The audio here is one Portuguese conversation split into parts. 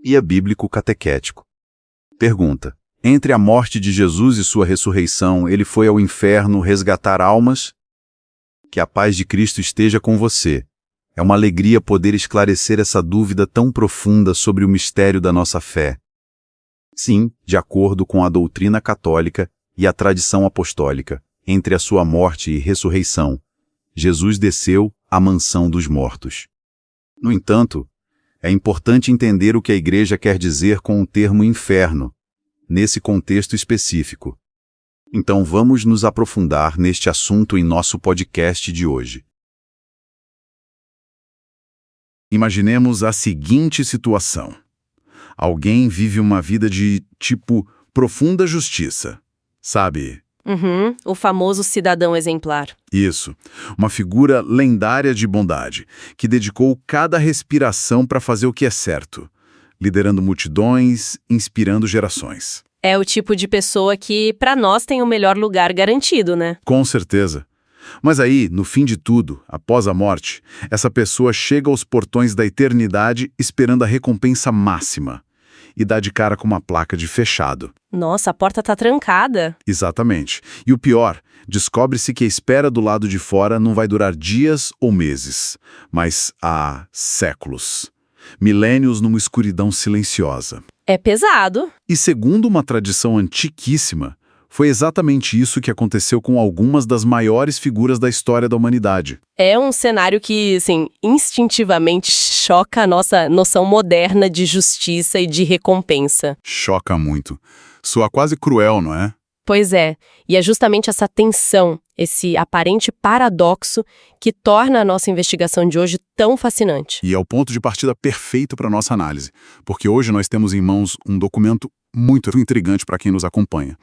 Guia Bíblico Catequético. Pergunta: entre a morte de Jesus e sua ressurreição, ele foi ao inferno resgatar almas? Que a paz de Cristo esteja com você. É uma alegria poder esclarecer essa dúvida tão profunda sobre o mistério da nossa fé. Sim, de acordo com a doutrina católica e a tradição apostólica, entre a sua morte e ressurreição, Jesus desceu à mansão dos mortos. No entanto, é importante entender o que a Igreja quer dizer com o termo inferno, nesse contexto específico. Então vamos nos aprofundar neste assunto em nosso podcast de hoje. Imaginemos a seguinte situação. Alguém vive uma vida de, profunda justiça. Sabe? O famoso cidadão exemplar. Isso. Uma figura lendária de bondade, que dedicou cada respiração para fazer o que é certo, liderando multidões, inspirando gerações. É o tipo de pessoa que, para nós, tem o melhor lugar garantido, né? Com certeza. Mas aí, no fim de tudo, após a morte, essa pessoa chega aos portões da eternidade esperando a recompensa máxima e dá de cara com uma placa de fechado. Nossa, a porta tá trancada. Exatamente. E o pior, descobre-se que a espera do lado de fora não vai durar dias ou meses, mas séculos. Milênios numa escuridão silenciosa. É pesado. E segundo uma tradição antiquíssima, foi exatamente isso que aconteceu com algumas das maiores figuras da história da humanidade. É um cenário que, instintivamente choca a nossa noção moderna de justiça e de recompensa. Choca muito. Soa quase cruel, não é? Pois é, e é justamente essa tensão, esse aparente paradoxo que torna a nossa investigação de hoje tão fascinante. E é o ponto de partida perfeito para a nossa análise, porque hoje nós temos em mãos um documento muito intrigante para quem nos acompanha.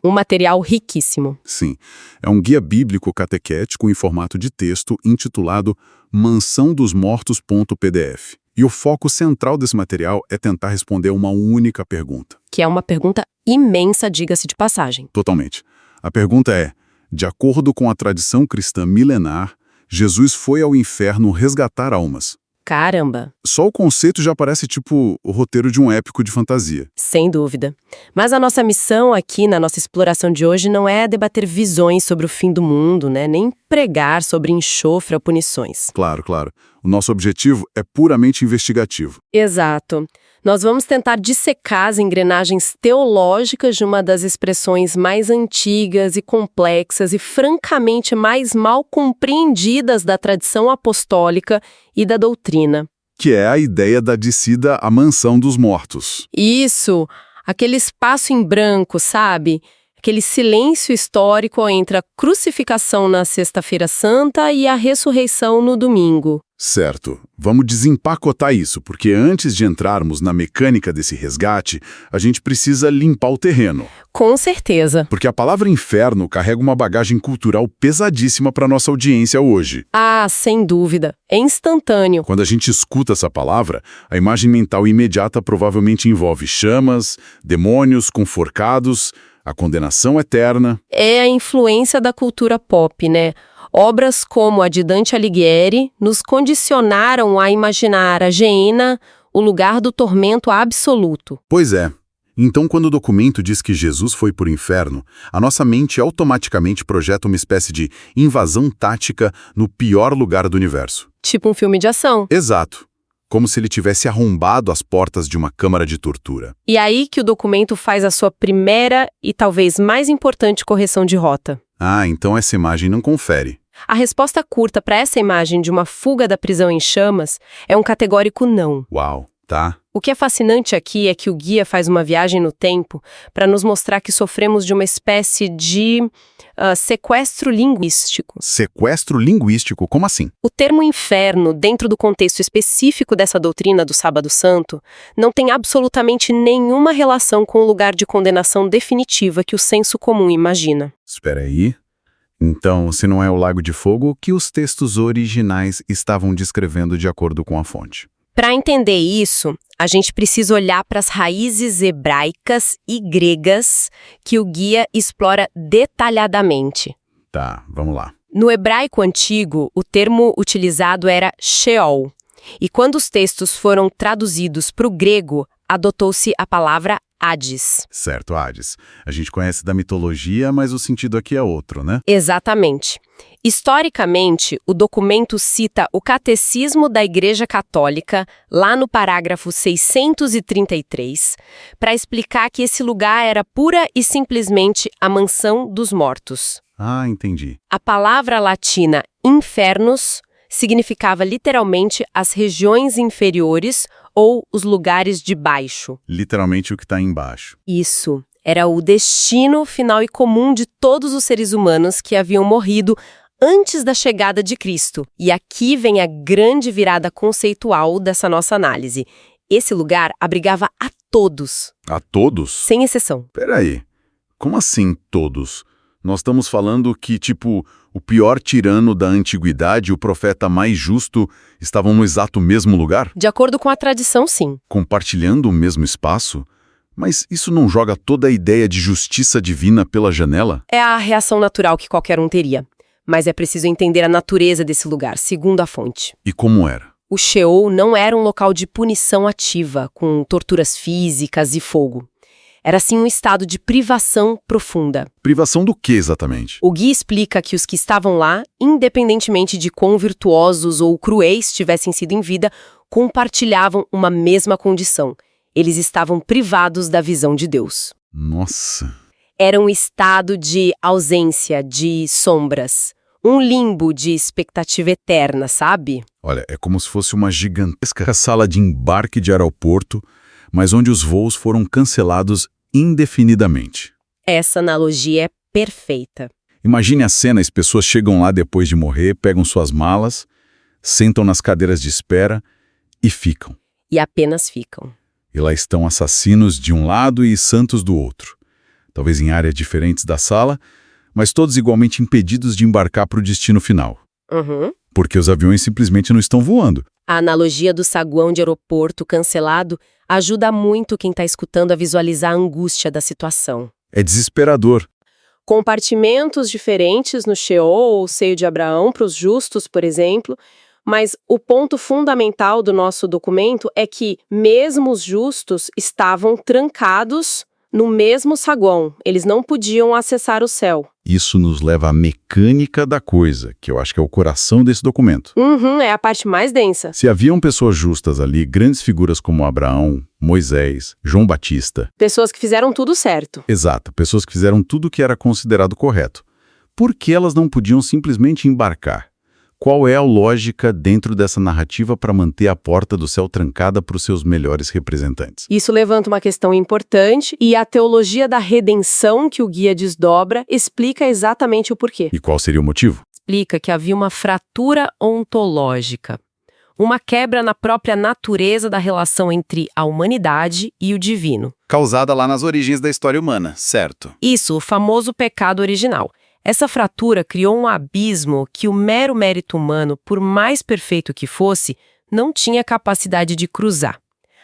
Um material riquíssimo. Sim, é um guia bíblico catequético em formato de texto intitulado mansãodosmortos.pdf. E o foco central desse material é tentar responder uma única pergunta. Que é uma pergunta imensa, diga-se de passagem. Totalmente. A pergunta é, de acordo com a tradição cristã milenar, Jesus foi ao inferno resgatar almas. Caramba! Só o conceito já parece tipo o roteiro de um épico de fantasia. Sem dúvida. Mas a nossa missão aqui na nossa exploração de hoje não é debater visões sobre o fim do mundo, né? Nem pregar sobre enxofre ou punições. Claro, claro. O nosso objetivo é puramente investigativo. Exato. Nós vamos tentar dissecar as engrenagens teológicas de uma das expressões mais antigas e complexas e francamente mais mal compreendidas da tradição apostólica e da doutrina. Que é a ideia da descida à mansão dos mortos. Isso, aquele espaço em branco, sabe? Aquele silêncio histórico entre a crucificação na Sexta-feira Santa e a ressurreição no domingo. Certo. Vamos desempacotar isso, porque antes de entrarmos na mecânica desse resgate, a gente precisa limpar o terreno. Com certeza. Porque a palavra inferno carrega uma bagagem cultural pesadíssima para nossa audiência hoje. Ah, sem dúvida. É instantâneo. Quando a gente escuta essa palavra, a imagem mental imediata provavelmente envolve chamas, demônios com forcados, a condenação eterna. É a influência da cultura pop, né? Obras como a de Dante Alighieri nos condicionaram a imaginar a Gehenna, o lugar do tormento absoluto. Pois é. Então, quando o documento diz que Jesus foi para o inferno, a nossa mente automaticamente projeta uma espécie de invasão tática no pior lugar do universo. Tipo um filme de ação. Exato. Como se ele tivesse arrombado as portas de uma câmara de tortura. E aí que o documento faz a sua primeira e talvez mais importante correção de rota. Ah, então essa imagem não confere. A resposta curta para essa imagem de uma fuga da prisão em chamas é um categórico não. Uau, tá. O que é fascinante aqui é que o guia faz uma viagem no tempo para nos mostrar que sofremos de uma espécie de sequestro linguístico. Sequestro linguístico? Como assim? O termo inferno, dentro do contexto específico dessa doutrina do Sábado Santo, não tem absolutamente nenhuma relação com o lugar de condenação definitiva que o senso comum imagina. Espera aí. Então, se não é o Lago de Fogo, o que os textos originais estavam descrevendo de acordo com a fonte? Para entender isso, a gente precisa olhar para as raízes hebraicas e gregas que o guia explora detalhadamente. Tá, vamos lá. No hebraico antigo, o termo utilizado era Sheol. E quando os textos foram traduzidos para o grego, adotou-se a palavra Hades. Certo, Hades. A gente conhece da mitologia, mas o sentido aqui é outro, né? Exatamente. Historicamente, o documento cita o Catecismo da Igreja Católica, lá no parágrafo 633, para explicar que esse lugar era pura e simplesmente a mansão dos mortos. Ah, entendi. A palavra latina infernos significava literalmente as regiões inferiores ou os lugares de baixo. Literalmente o que está embaixo. Isso. Era o destino final e comum de todos os seres humanos que haviam morrido antes da chegada de Cristo. E aqui vem a grande virada conceitual dessa nossa análise. Esse lugar abrigava a todos, A todos? sem exceção. Peraí. Como assim todos? Nós estamos falando que, tipo, o pior tirano da antiguidade e o profeta mais justo estavam no exato mesmo lugar? De acordo com a tradição, sim. Compartilhando o mesmo espaço? Mas isso não joga toda a ideia de justiça divina pela janela? É a reação natural que qualquer um teria. Mas é preciso entender a natureza desse lugar, segundo a fonte. E como era? O Sheol não era um local de punição ativa, com torturas físicas e fogo. Era sim um estado de privação profunda. Privação do que exatamente? O Gui explica que os que estavam lá, independentemente de quão virtuosos ou cruéis tivessem sido em vida, compartilhavam uma mesma condição. Eles estavam privados da visão de Deus. Nossa. Era um estado de ausência, de sombras. Um limbo de expectativa eterna, sabe? Olha, é como se fosse uma gigantesca sala de embarque de aeroporto, mas onde os voos foram cancelados indefinidamente. Essa analogia é perfeita. Imagine a cena, as pessoas chegam lá depois de morrer, pegam suas malas, sentam nas cadeiras de espera e ficam. E apenas ficam. E lá estão assassinos de um lado e santos do outro. Talvez em áreas diferentes da sala, mas todos igualmente impedidos de embarcar para o destino final. Uhum. Porque os aviões simplesmente não estão voando. A analogia do saguão de aeroporto cancelado ajuda muito quem está escutando a visualizar a angústia da situação. É desesperador. Compartimentos diferentes no Sheol ou seio de Abraão para os justos, por exemplo, mas o ponto fundamental do nosso documento é que mesmo os justos estavam trancados no mesmo saguão. Eles não podiam acessar o céu. Isso nos leva à mecânica da coisa, que eu acho que é o coração desse documento. É a parte mais densa. Se haviam pessoas justas ali, grandes figuras como Abraão, Moisés, João Batista. Pessoas que fizeram tudo certo. Exato, pessoas que fizeram tudo o que era considerado correto. Por que elas não podiam simplesmente embarcar? Qual é a lógica dentro dessa narrativa para manter a porta do céu trancada para os seus melhores representantes? Isso levanta uma questão importante e a teologia da redenção que o guia desdobra explica exatamente o porquê. E qual seria o motivo? Explica que havia uma fratura ontológica, uma quebra na própria natureza da relação entre a humanidade e o divino. Causada lá nas origens da história humana, certo? Isso, o famoso pecado original. Essa fratura criou um abismo que o mero mérito humano, por mais perfeito que fosse, não tinha capacidade de cruzar.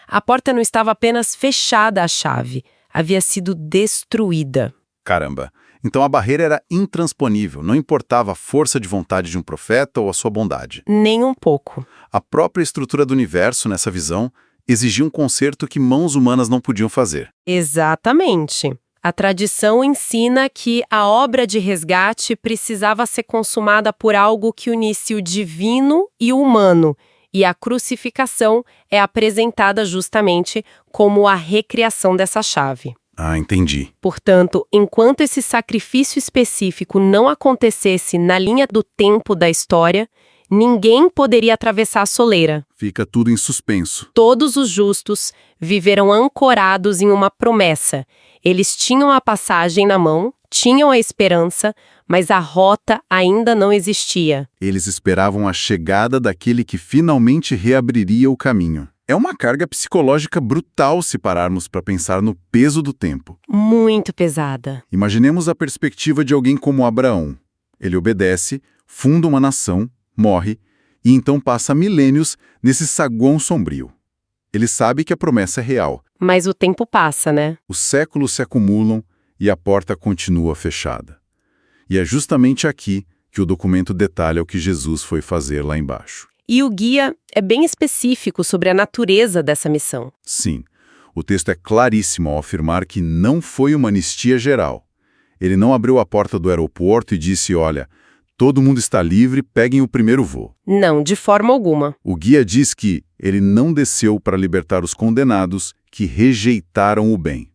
A porta não estava apenas fechada à chave, havia sido destruída. Caramba. Então a barreira era intransponível, não importava a força de vontade de um profeta ou a sua bondade. Nem um pouco. A própria estrutura do universo, nessa visão, exigia um conserto que mãos humanas não podiam fazer. Exatamente. A tradição ensina que a obra de resgate precisava ser consumada por algo que unisse o divino e o humano, e a crucificação é apresentada justamente como a recriação dessa chave. Ah, entendi. Portanto, enquanto esse sacrifício específico não acontecesse na linha do tempo da história, ninguém poderia atravessar a soleira. Fica tudo em suspenso. Todos os justos viveram ancorados em uma promessa. Eles tinham a passagem na mão, tinham a esperança, mas a rota ainda não existia. Eles esperavam a chegada daquele que finalmente reabriria o caminho. É uma carga psicológica brutal se pararmos para pensar no peso do tempo. Muito pesada. Imaginemos a perspectiva de alguém como Abraão. Ele obedece, funda uma nação, morre e então passa milênios nesse saguão sombrio. Ele sabe que a promessa é real. Mas o tempo passa, né? Os séculos se acumulam e a porta continua fechada. E é justamente aqui que o documento detalha o que Jesus foi fazer lá embaixo. E o guia é bem específico sobre a natureza dessa missão. Sim, O texto é claríssimo ao afirmar que não foi uma anistia geral. Ele não abriu a porta do aeroporto e disse, olha, todo mundo está livre, peguem o primeiro voo. Não, de forma alguma. O guia diz que ele não desceu para libertar os condenados que rejeitaram o bem.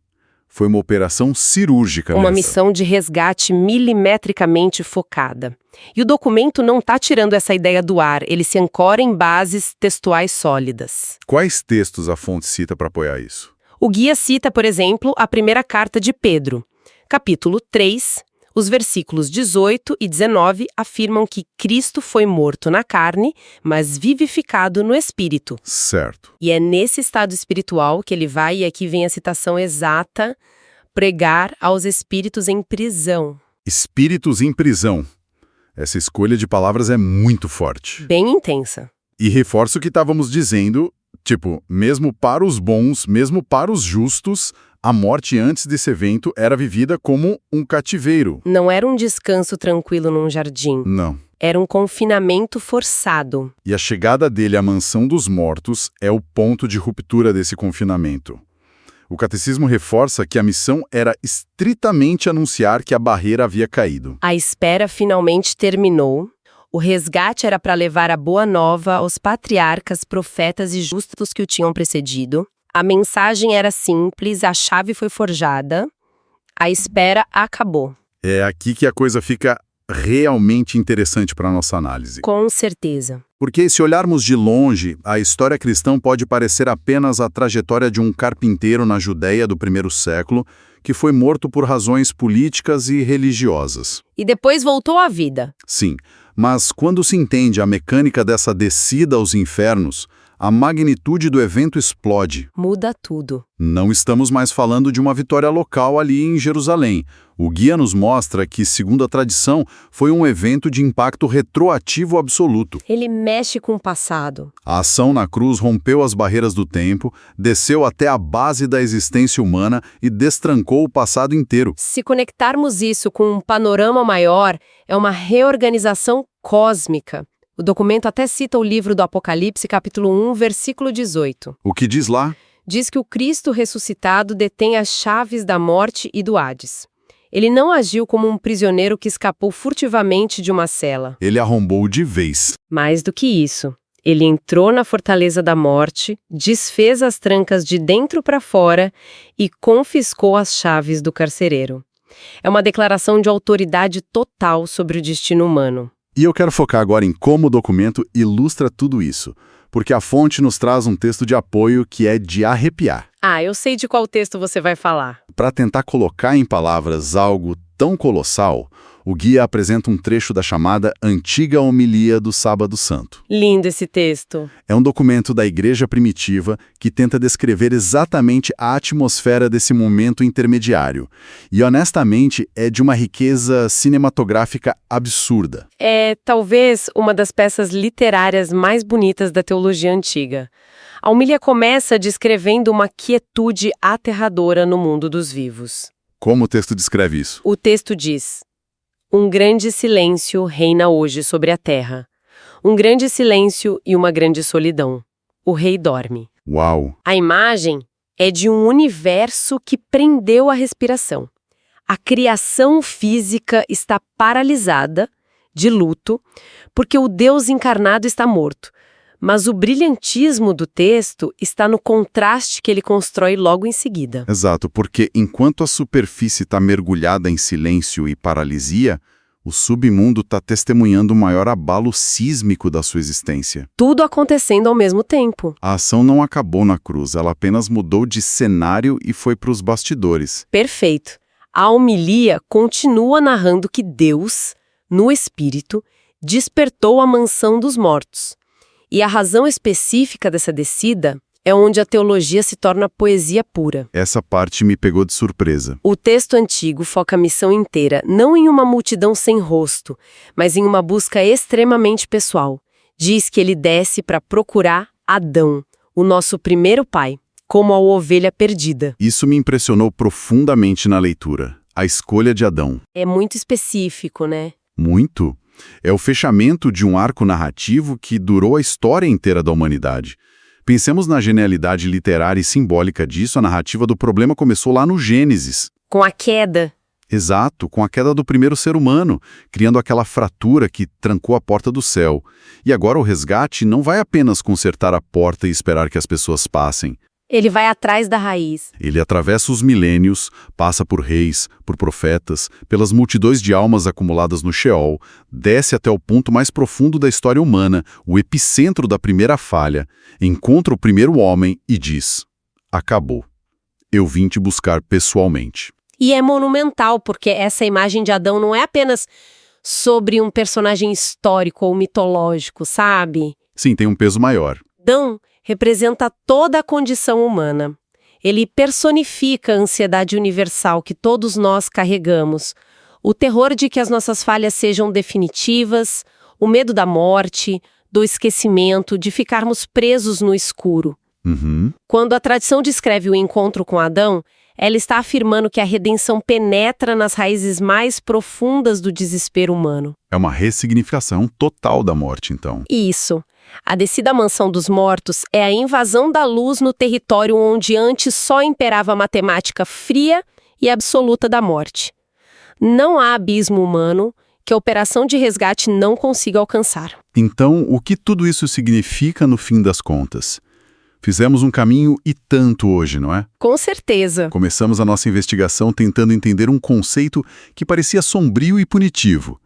Foi uma operação cirúrgica. Uma nessa. missão de resgate milimetricamente focada. E o documento não está tirando essa ideia do ar, ele se ancora em bases textuais sólidas. Quais textos a fonte cita para apoiar isso? O guia cita, por exemplo, a primeira carta de Pedro. Capítulo 3, os versículos 18 e 19 afirmam que Cristo foi morto na carne, mas vivificado no espírito. Certo. E é nesse estado espiritual que ele vai, e aqui vem a citação exata, pregar aos espíritos em prisão. Espíritos em prisão. Essa escolha de palavras é muito forte. Bem intensa. E reforça o que estávamos dizendo, tipo, mesmo para os bons, mesmo para os justos, a morte antes desse evento era vivida como um cativeiro. Não era um descanso tranquilo num jardim. Não. Era um confinamento forçado. E a chegada dele à mansão dos mortos é o ponto de ruptura desse confinamento. O catecismo reforça que a missão era estritamente anunciar que a barreira havia caído. A espera finalmente terminou. O resgate era para levar a boa nova aos patriarcas, profetas e justos que o tinham precedido. A mensagem era simples, a chave foi forjada, a espera acabou. É aqui que a coisa fica realmente interessante para a nossa análise. Com certeza. Porque se olharmos de longe, a história cristã pode parecer apenas a trajetória de um carpinteiro na Judéia do primeiro século, que foi morto por razões políticas e religiosas. E depois voltou à vida. Sim, mas quando se entende a mecânica dessa descida aos infernos, a magnitude do evento explode. Muda tudo. Não estamos mais falando de uma vitória local ali em Jerusalém. O guia nos mostra que, segundo a tradição, foi um evento de impacto retroativo absoluto. Ele mexe com o passado. A ação na cruz rompeu as barreiras do tempo, desceu até a base da existência humana e destrancou o passado inteiro. Se conectarmos isso com um panorama maior, é uma reorganização cósmica. O documento até cita o livro do Apocalipse, capítulo 1, versículo 18. O que diz lá? Diz que o Cristo ressuscitado detém as chaves da morte e do Hades. Ele não agiu como um prisioneiro que escapou furtivamente de uma cela. Ele arrombou de vez. Mais do que isso, ele entrou na fortaleza da morte, desfez as trancas de dentro para fora e confiscou as chaves do carcereiro. É uma declaração de autoridade total sobre o destino humano. E eu quero focar agora em como o documento ilustra tudo isso, porque a fonte nos traz um texto de apoio que é de arrepiar. Ah, eu sei de qual texto você vai falar. Para tentar colocar em palavras algo tão colossal, o guia apresenta um trecho da chamada Antiga Homilia do Sábado Santo. Lindo esse texto. É um documento da Igreja Primitiva que tenta descrever exatamente a atmosfera desse momento intermediário. E, honestamente, é de uma riqueza cinematográfica absurda. É, talvez, uma das peças literárias mais bonitas da teologia antiga. A homilia começa descrevendo uma quietude aterradora no mundo dos vivos. Como o texto descreve isso? O texto diz: um grande silêncio reina hoje sobre a terra. Um grande silêncio e uma grande solidão. O rei dorme. Uau! A imagem é de um universo que prendeu a respiração. A criação física está paralisada, de luto, porque o Deus encarnado está morto. Mas o brilhantismo do texto está no contraste que ele constrói logo em seguida. Exato, porque enquanto a superfície está mergulhada em silêncio e paralisia, o submundo está testemunhando o maior abalo sísmico da sua existência. Tudo acontecendo ao mesmo tempo. A ação não acabou na cruz, ela apenas mudou de cenário e foi para os bastidores. Perfeito. A homilia continua narrando que Deus, no Espírito, despertou a mansão dos mortos. E a razão específica dessa descida é onde a teologia se torna poesia pura. Essa parte me pegou de surpresa. O texto antigo foca a missão inteira não em uma multidão sem rosto, mas em uma busca extremamente pessoal. Diz que ele desce para procurar Adão, o nosso primeiro pai, como a ovelha perdida. Isso me impressionou profundamente na leitura. A escolha de Adão. É muito específico, né? Muito. É o fechamento de um arco narrativo que durou a história inteira da humanidade. Pensemos na genialidade literária e simbólica disso. A narrativa do problema começou lá no Gênesis. Com a queda. Exato, com a queda do primeiro ser humano, criando aquela fratura que trancou a porta do céu. E agora o resgate não vai apenas consertar a porta e esperar que as pessoas passem. Ele vai atrás da raiz. Ele atravessa os milênios, passa por reis, por profetas, pelas multidões de almas acumuladas no Sheol, desce até o ponto mais profundo da história humana, o epicentro da primeira falha, encontra o primeiro homem e diz: acabou. Eu vim te buscar pessoalmente. E é monumental, porque essa imagem de Adão não é apenas sobre um personagem histórico ou mitológico, sabe? Sim, tem um peso maior. Adão representa toda a condição humana. Ele personifica a ansiedade universal que todos nós carregamos, o terror de que as nossas falhas sejam definitivas, o medo da morte, do esquecimento, de ficarmos presos no escuro. Quando a tradição descreve o encontro com Adão, ela está afirmando que a redenção penetra nas raízes mais profundas do desespero humano. É uma ressignificação total da morte, então. Isso. A descida à mansão dos mortos é a invasão da luz no território onde antes só imperava a matemática fria e absoluta da morte. Não há abismo humano que a operação de resgate não consiga alcançar. Então, o que tudo isso significa no fim das contas? Fizemos um caminho e tanto hoje, não é? Com certeza. Começamos a nossa investigação tentando entender um conceito que parecia sombrio e punitivo.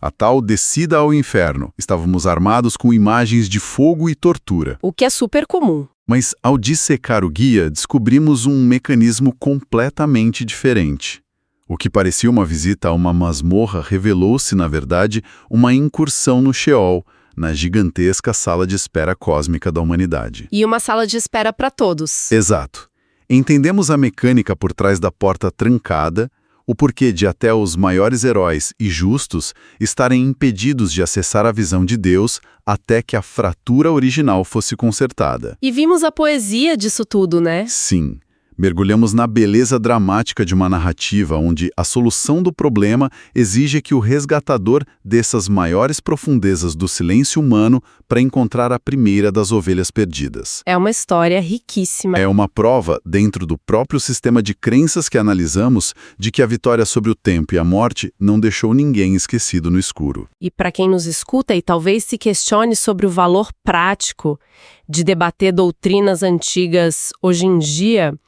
A tal descida ao inferno. Estávamos armados com imagens de fogo e tortura. O que é super comum. Mas, ao dissecar o guia, descobrimos um mecanismo completamente diferente. O que parecia uma visita a uma masmorra revelou-se, na verdade, uma incursão no Sheol, na gigantesca sala de espera cósmica da humanidade. E uma sala de espera para todos. Exato. Entendemos a mecânica por trás da porta trancada, o porquê de até os maiores heróis e justos estarem impedidos de acessar a visão de Deus até que a fratura original fosse consertada. E vimos a poesia disso tudo, né? Sim. Mergulhamos na beleza dramática de uma narrativa onde a solução do problema exige que o resgatador desça às maiores profundezas do silêncio humano para encontrar a primeira das ovelhas perdidas. É uma história riquíssima. É uma prova, dentro do próprio sistema de crenças que analisamos, de que a vitória sobre o tempo e a morte não deixou ninguém esquecido no escuro. E para quem nos escuta e talvez se questione sobre o valor prático de debater doutrinas antigas hoje em dia,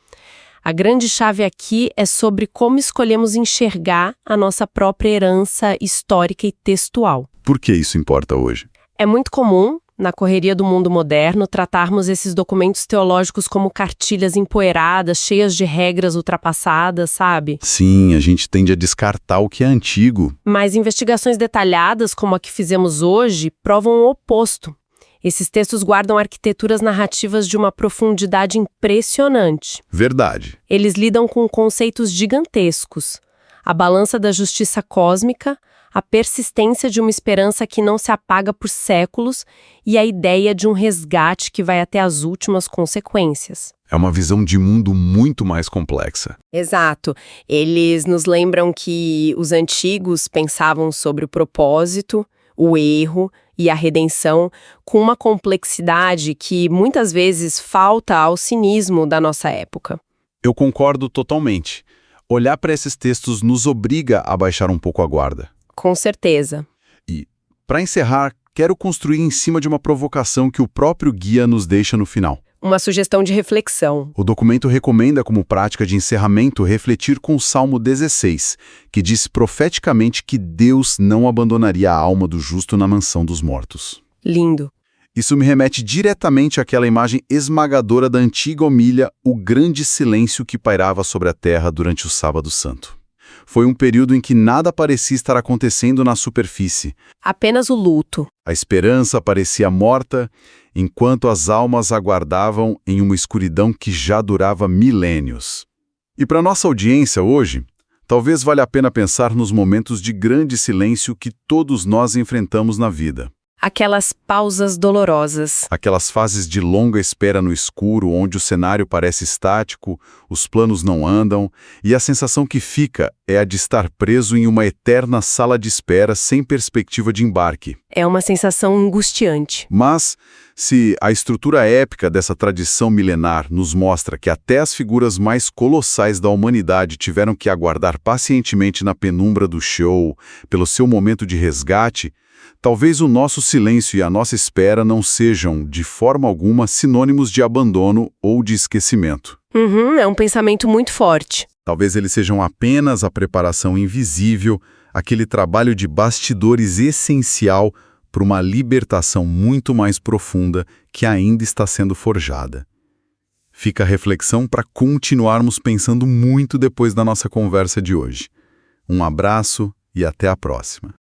a grande chave aqui é sobre como escolhemos enxergar a nossa própria herança histórica e textual. Por que isso importa hoje? É muito comum, na correria do mundo moderno, tratarmos esses documentos teológicos como cartilhas empoeiradas, cheias de regras ultrapassadas, sabe? Sim, a gente tende a descartar o que é antigo. Mas investigações detalhadas, como a que fizemos hoje, provam o oposto. Esses textos guardam arquiteturas narrativas de uma profundidade impressionante. Verdade. Eles lidam com conceitos gigantescos. A balança da justiça cósmica, a persistência de uma esperança que não se apaga por séculos e a ideia de um resgate que vai até as últimas consequências. É uma visão de mundo muito mais complexa. Exato. Eles nos lembram que os antigos pensavam sobre o propósito, o erro e a redenção com uma complexidade que muitas vezes falta ao cinismo da nossa época. Eu concordo totalmente. Olhar para esses textos nos obriga a baixar um pouco a guarda. Com certeza. E, para encerrar, quero construir em cima de uma provocação que o próprio guia nos deixa no final. Uma sugestão de reflexão. O documento recomenda como prática de encerramento refletir com o Salmo 16, que diz profeticamente que Deus não abandonaria a alma do justo na mansão dos mortos. Lindo. Isso me remete diretamente àquela imagem esmagadora da antiga homilha, o grande silêncio que pairava sobre a terra durante o Sábado Santo. Foi um período em que nada parecia estar acontecendo na superfície. Apenas o luto. A esperança parecia morta, enquanto as almas aguardavam em uma escuridão que já durava milênios. E para nossa audiência hoje, talvez valha a pena pensar nos momentos de grande silêncio que todos nós enfrentamos na vida. Aquelas pausas dolorosas. Aquelas fases de longa espera no escuro, onde o cenário parece estático, os planos não andam, e a sensação que fica é a de estar preso em uma eterna sala de espera sem perspectiva de embarque. É uma sensação angustiante. Mas, se a estrutura épica dessa tradição milenar nos mostra que até as figuras mais colossais da humanidade tiveram que aguardar pacientemente na penumbra do show, pelo seu momento de resgate, talvez o nosso silêncio e a nossa espera não sejam, de forma alguma, sinônimos de abandono ou de esquecimento. É um pensamento muito forte. Talvez eles sejam apenas a preparação invisível, aquele trabalho de bastidores essencial para uma libertação muito mais profunda que ainda está sendo forjada. Fica a reflexão para continuarmos pensando muito depois da nossa conversa de hoje. Um abraço e até a próxima.